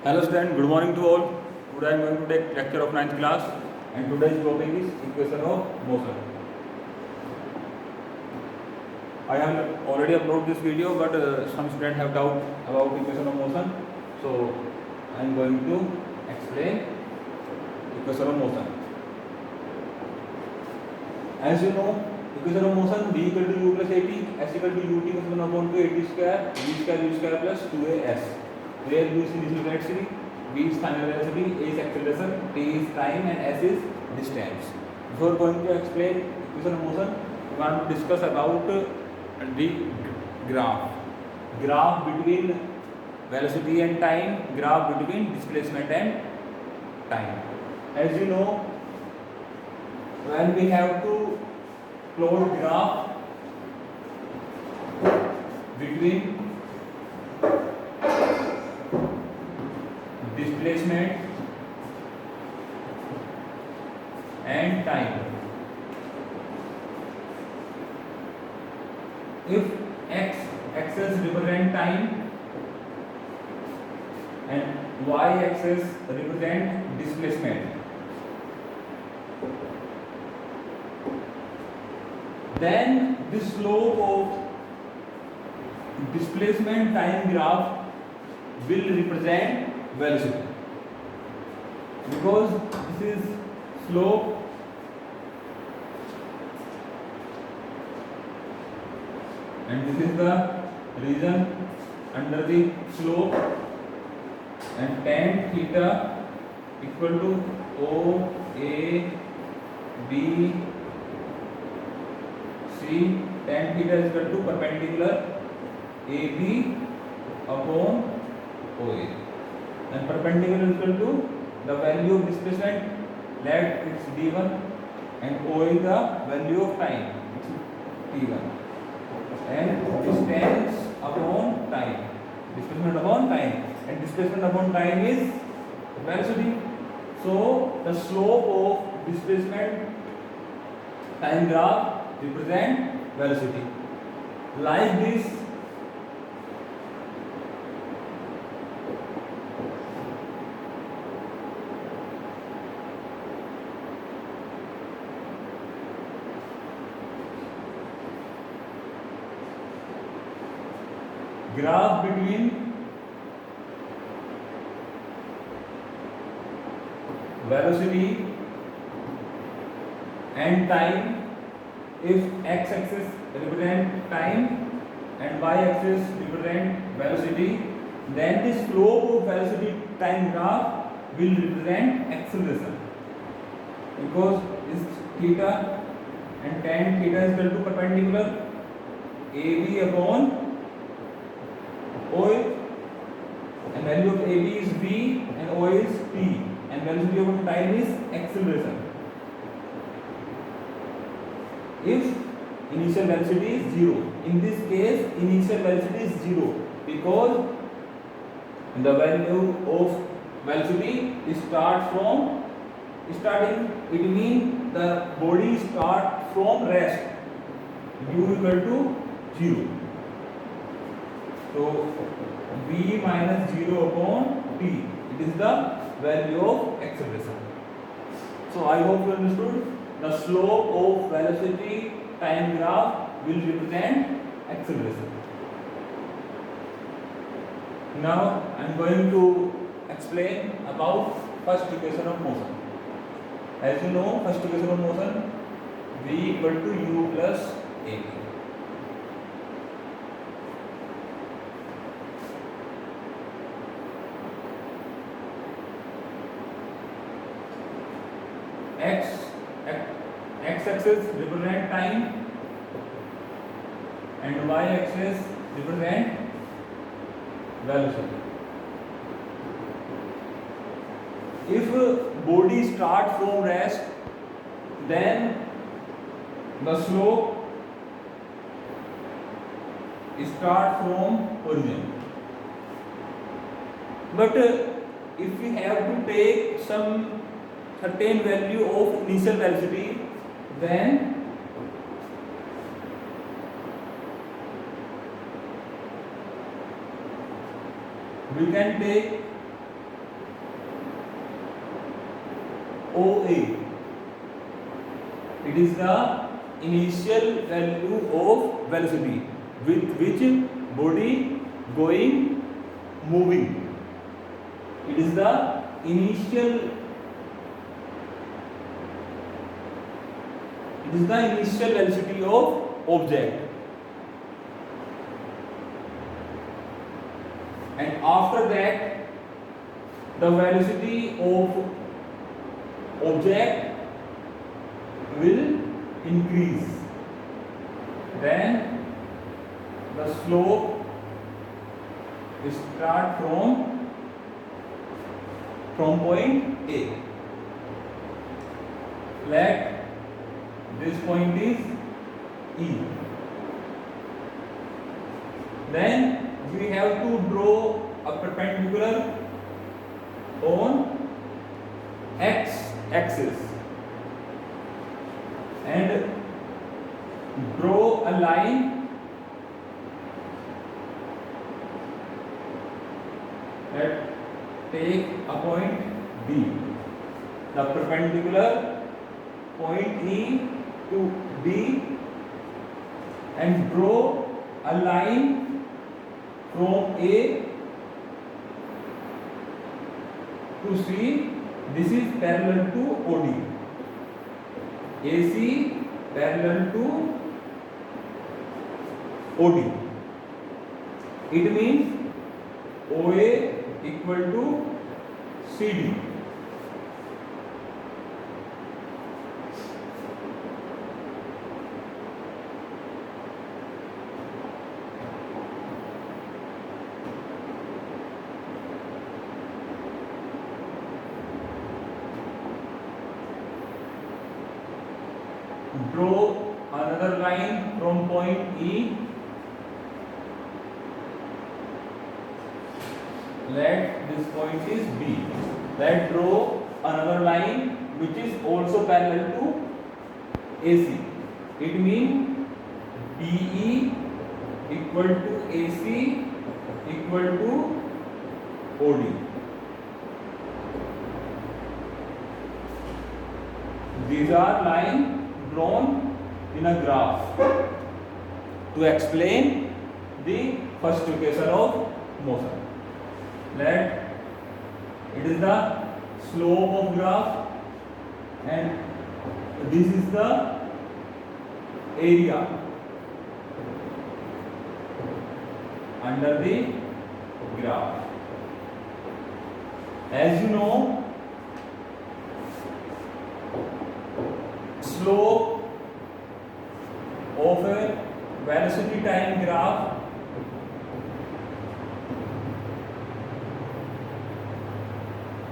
Hello student, good morning to all. Today I am going to take lecture of 9th class and today's topic is equation of motion. I have already uploaded this video but some students have doubt about equation of motion. So I am going to explain equation of motion. As you know, equation of motion v equal to u plus at, s equal to ut plus 1 upon 2 at square, v square plus 2as. Where u is initial velocity, v is final velocity, a is acceleration, t is time and s is distance. Before going to explain equation of motion, we want to discuss about the graph between velocity and time, graph between displacement and time. As you know, when we have to plot graph between displacement and time, if x-axis represent time and y-axis represent displacement, then the slope of displacement time graph will represent velocity, because this is slope and this is the region under the slope, and tan theta equal to O, A, B, C. Tan theta is equal to perpendicular AB upon OA, and perpendicular is equal to the value of displacement, let it's d1, and OA is the value of time, it's t1, and distance upon time, displacement upon time, and displacement upon time is velocity. So the slope of displacement time graph represent velocity. Like this, graph between velocity and time, if x-axis represent time and y-axis represent velocity, then the slope of velocity time graph will represent acceleration, because this theta and tan theta is equal to perpendicular AB upon OA, and value of AB is v and OA is t, and velocity of time is acceleration. If initial velocity is 0, in this case initial velocity is 0, because the value of velocity starting, it means the body start from rest, u equal to 0. So v minus 0 upon t, it is the value of acceleration. So I hope you understood. The slope of velocity time graph will represent acceleration. Now I am going to explain about first equation of motion. As you know, first equation of motion, v equal to u plus a. X-axis represent time and y-axis represent velocity. If body start from rest, then the slope start from origin. But if we have to take some certain value of initial velocity, then we can take OA. It is the initial value of velocity with which body moving. It is the initial velocity of object, and after that the velocity of object will increase. Then the slope start from point A. Let this point is E. Then we have to draw a perpendicular on X axis and draw a line that take a point B. The perpendicular point E to D, and draw a line from A to C. This is parallel to OD. AC parallel to OD. It means OA equal to CD. Draw another line from point E. Let this point is B. Let draw another line which is also parallel to AC. It means BE equal to AC equal to OD. These are lines drawn in a graph to explain the first equation of motion. Let it is the slope of graph, and this is the area under the graph. As you know, slope of a velocity time graph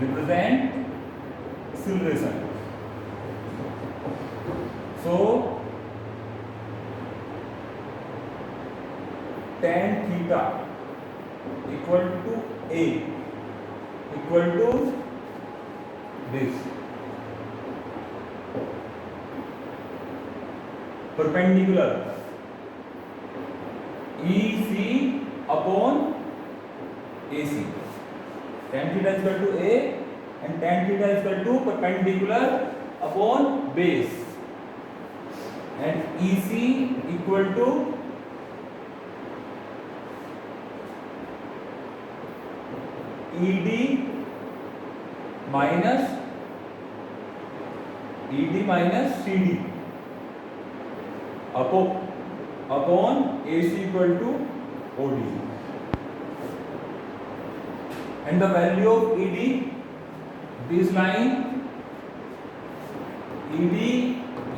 represent acceleration. So tan theta equal to A equal to this. Perpendicular EC upon AC. Tan theta is equal to A and tan theta is equal to perpendicular upon base, and EC equal to ED minus CD upon AC equal to OD. And the value of ED, this line ED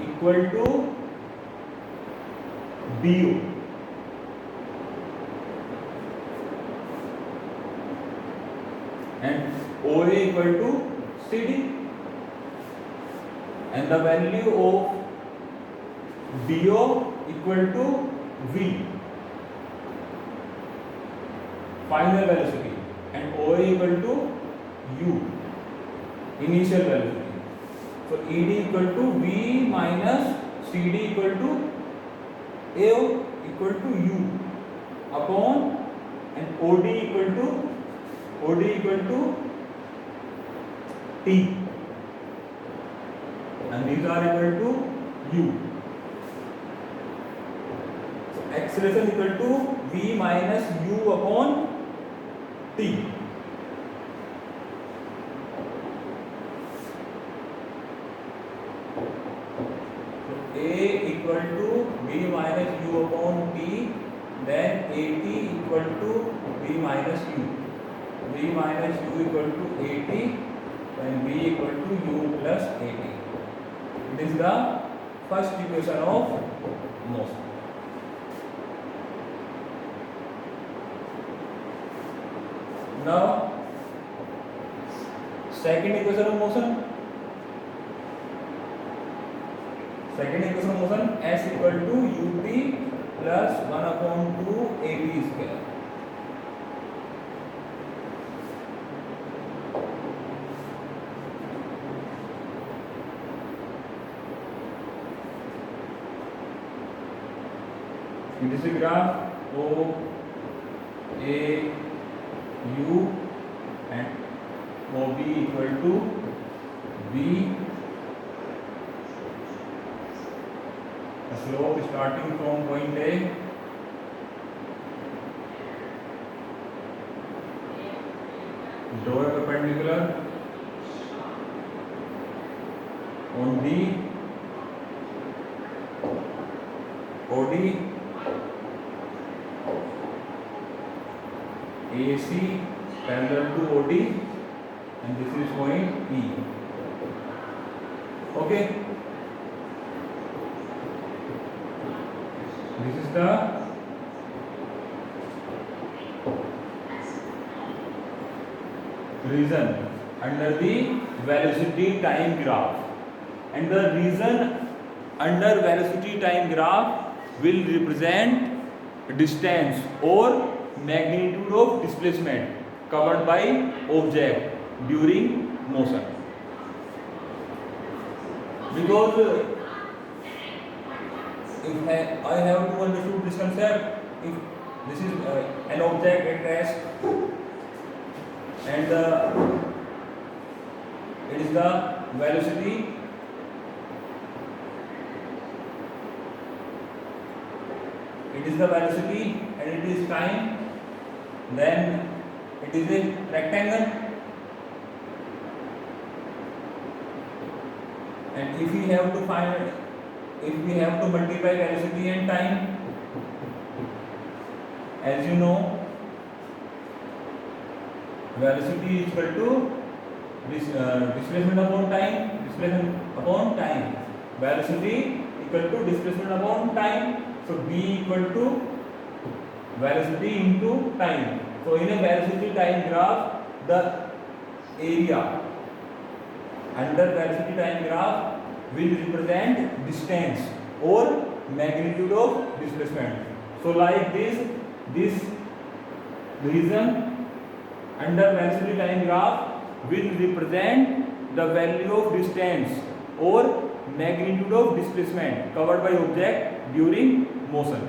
equal to BO, and OA equal to CD, and the value of DO equal to V, final velocity, and OA equal to U, initial velocity. So ED equal to V minus CD equal to AO equal to U upon, and OD equal to T. and these are equal to u. So acceleration equal to v minus u upon t. So a equal to v minus u upon t, then at equal to v minus u. V minus u equal to at, and v equal to u plus at. It is the first equation of motion. Now, second equation of motion. Second equation of motion, s equal to ut plus 1 upon 2 at square. In this graph, O, A, U and OB equal to V. The slope starting from point A draw a perpendicular on D, OD, AC parallel to OD, and this is point E. Okay, this is the region under the velocity time graph, and the region under velocity time graph will represent distance or magnitude of displacement covered by object during motion. Because if I have to understand this concept, if this is an object at rest and it is the velocity, and it is time, then it is a rectangle, and if we have to multiply velocity and time, as you know, velocity is equal to displacement upon time, velocity equal to displacement upon time. So b equal to velocity into time. So in a velocity time graph, the area under velocity time graph will represent distance or magnitude of displacement. So like this region under velocity time graph will represent the value of distance or magnitude of displacement covered by object during motion.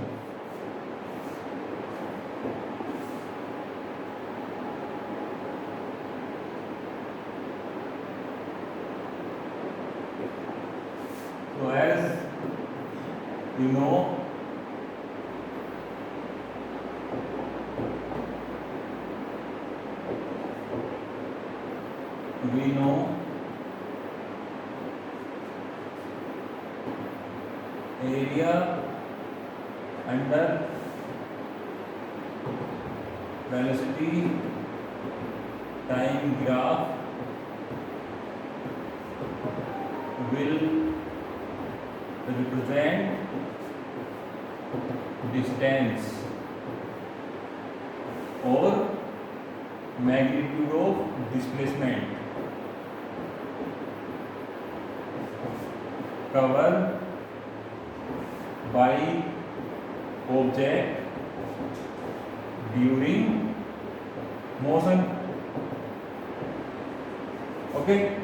So as you know, we know area under velocity time graph will represent distance or magnitude of displacement covered by object during motion. Okay,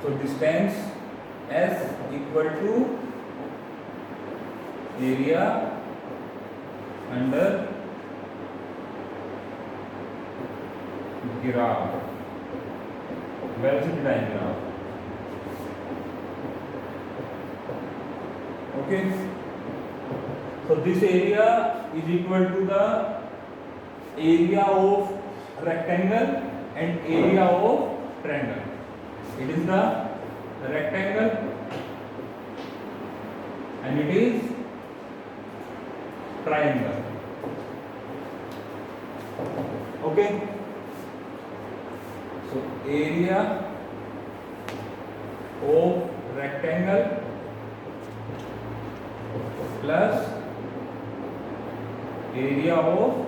so distance S equal to area under graph, velocity time graph. Okay. So this area is equal to the area of rectangle and area of triangle. It is the rectangle and it is triangle. Okay. So area of rectangle plus area of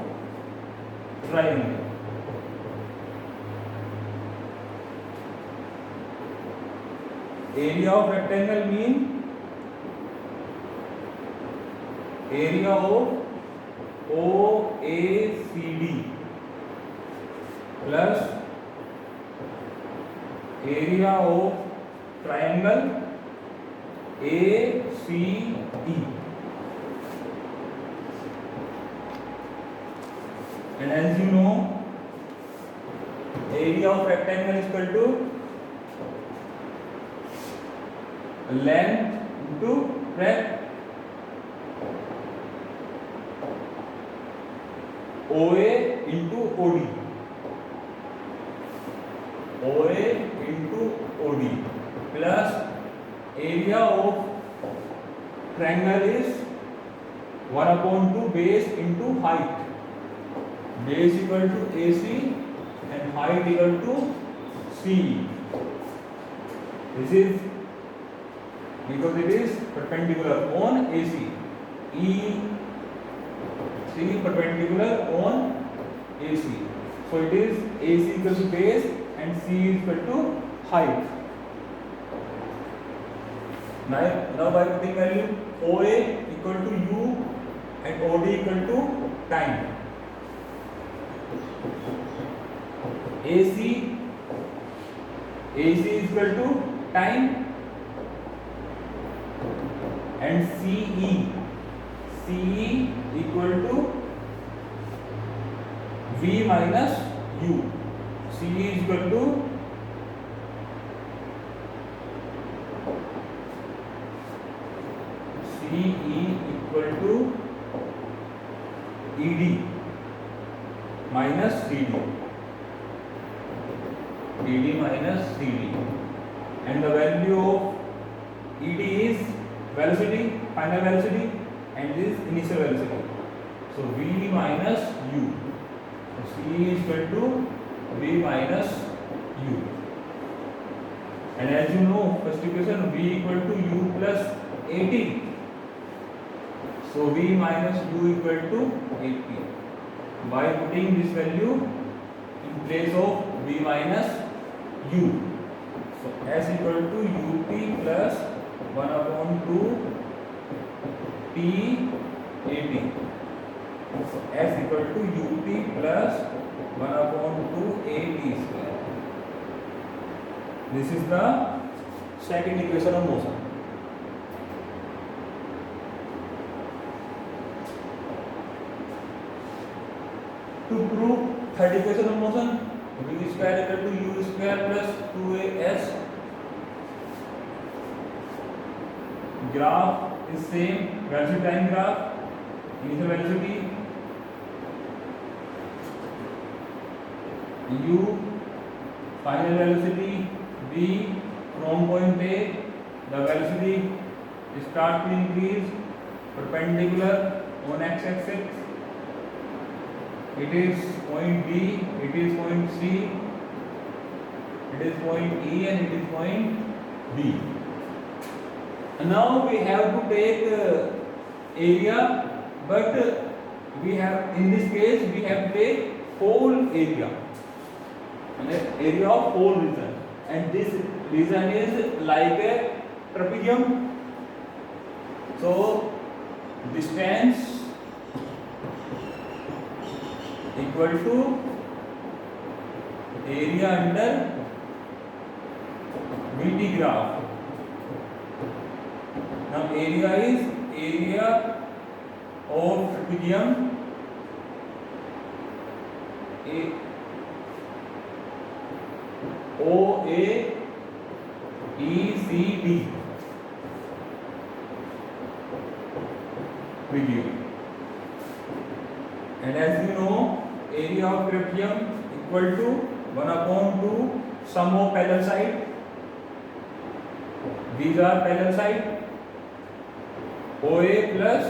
triangle. Area of rectangle mean area of OACD plus area of triangle ACE. And as you know, area of rectangle is equal to length into breadth. OA into OD. OA into OD plus area of triangle is 1/2 base into height. Base equal to AC and height equal to CE. This is because it is perpendicular on AC. EC perpendicular on AC. So it is AC equal to base and C is equal to height. Now by putting value OA equal to U and OD equal to time. AC is equal to time and CE equal to V minus U. CE is equal to ED minus CD. ED minus CD. And the value of ED is velocity, final velocity, and this initial velocity. So V minus U. So C is equal to V minus U. And as you know, first equation V equal to U plus 80. So V minus U equal to 80. By putting this value in place of V minus U. So S equal to UT plus 1/2 T80. So S equal to UT plus 1/2 AT square. This is the second equation of motion. To prove third equation of motion, V square equal to U square plus 2AS. Graph is same, velocity time graph, initial velocity U, final velocity V. From point A, the velocity start to increase perpendicular on x-axis. It is point B, it is point C, it is point E, and it is point B. And now we have to take area, but we have, in this case, we have to take whole area, area of whole region, and this region is like a trapezium. So distance equal to area under VT graph. Now area is area of trapezium OAECD. with you. And as you know, area of trapezium equal to 1 upon 2 sum of parallel side. These are parallel side. OA plus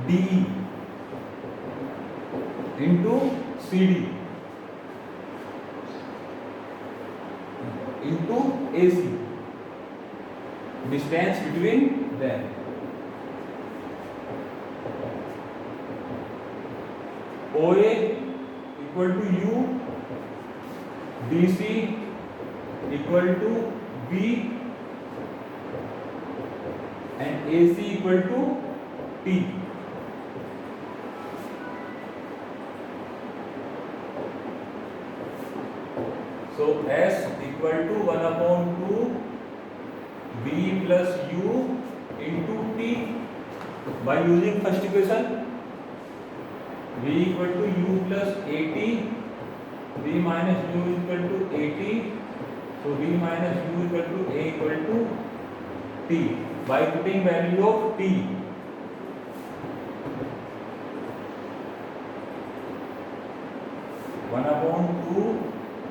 DE into CD into AC, distance between them. OA equal to U, DC equal to B, and AC equal to T. So S equal to 1 upon 2 B plus U into T by using first equation. V equal to U plus AT, V minus U equal to AT, so V minus U equal to A equal to T by putting value of T. One upon 2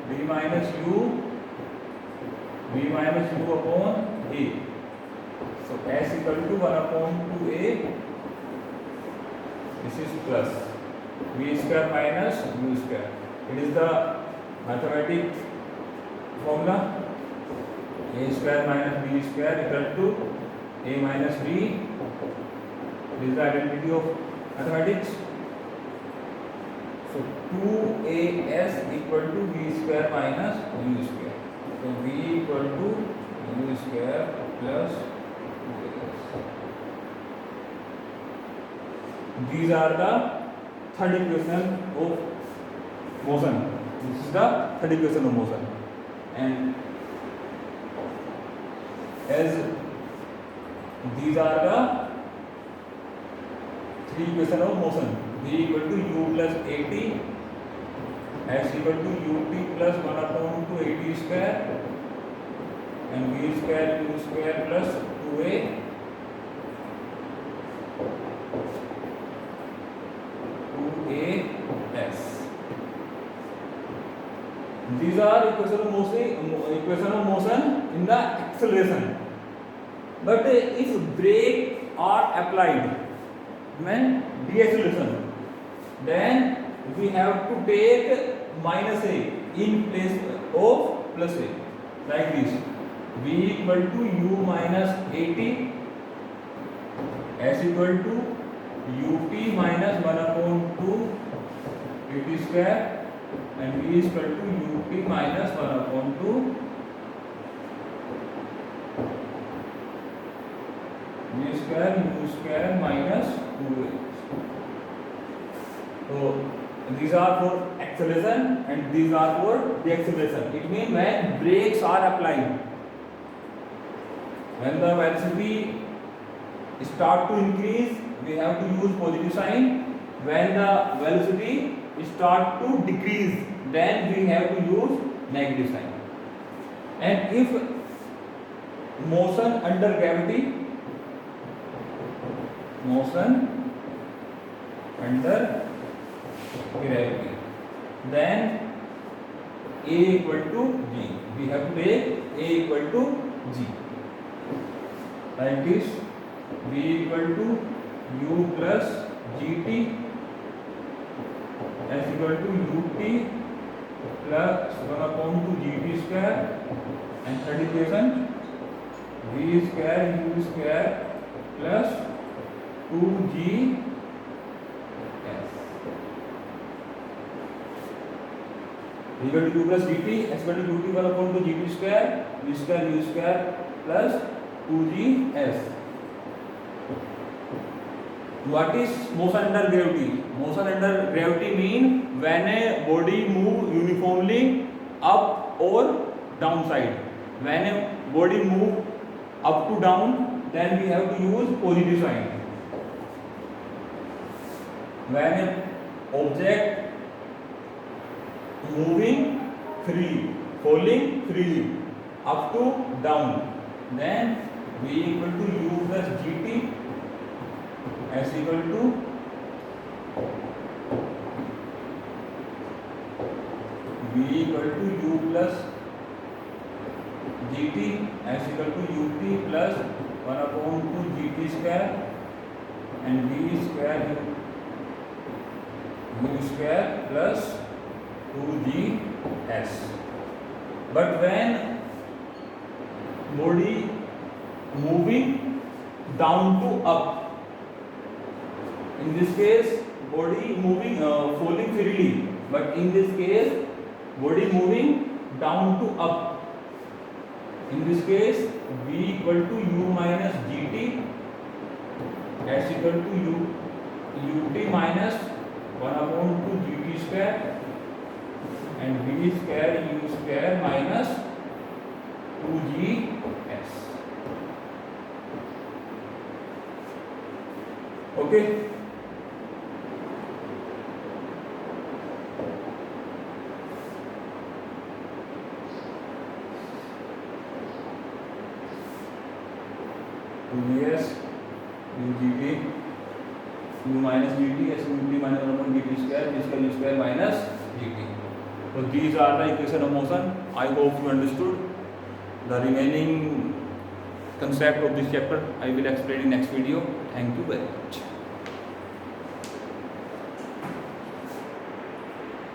V minus U, V minus U upon A. So S equal to 1 upon 2A. This is plus V square minus U square. It is the mathematic formula. A square minus B square equal to A minus B. This is the identity of mathematics. So 2AS equal to V square minus U square. So V equal to U square plus 2AS. These are the third equation of motion. This is the third equation of motion. And as these are the three equations of motion. V equal to U plus AT, S equal to UT plus 1 upon 2 AT square, and V square U square plus 2A. AS. These are equation of motion in the acceleration. But if brake are applied when deceleration, then we have to take minus A in place of plus A, like this. V equal to U minus AT, S equal to UT minus 1 upon 2 AT square, and V is equal to UT minus 1 upon 2 V square U square minus 2A. So these are for acceleration and these are for deceleration. It means when brakes are applied, when the velocity start to increase, we have to use positive sign. When the velocity start to decrease, then we have to use negative sign. And if motion under gravity, then A equal to G. We have to take A equal to G. Like this, V equal to U plus GT, S equal to UT plus 1 upon 2 GT square, and third equation V square U square plus 2G S equal to U plus GT, S equal to UT 1 upon 2 GT square, V square U square plus 2G S. What is motion under gravity? Motion under gravity mean when a body move uniformly up or down side. When a body move up to down, then we have to use positive sign. When a object moving free, falling freely up to down, then V equal to U plus GT S equal to V equal to U plus GT, S equal to UT plus 1 upon 2 GT square and V square U square plus 2GS. But when body moving down to up, in this case body moving falling freely, but in this case body moving down to up. In this case V equal to U minus GT, S equal to UT minus 1 upon 2 GT square and V square U square minus 2GS. Okay. VS UGT U minus GT S UT minus 1 upon GT square V square U square minus GT. So these are the equation of motion. I hope you understood. The remaining concept of this chapter I will explain in next video. Thank you very much.